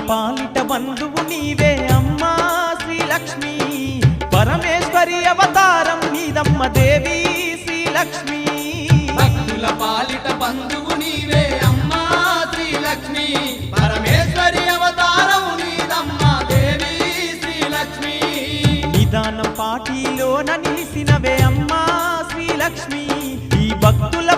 పాలిట బంధువు నీవే అమ్మా శ్రీలక్ష్మి పరమేశ్వరి అవతారం నీదమ్మ దేవి శ్రీలక్ష్మి భక్తుల పాలిట బంధువు నీవే అమ్మా శ్రీలక్ష్మి పరమేశ్వరి అవతారం నీదమ్మ దేవి శ్రీలక్ష్మి నిదానం పాటిలోన నిలిసినవే అమ్మా శ్రీలక్ష్మి ఈ భక్తుల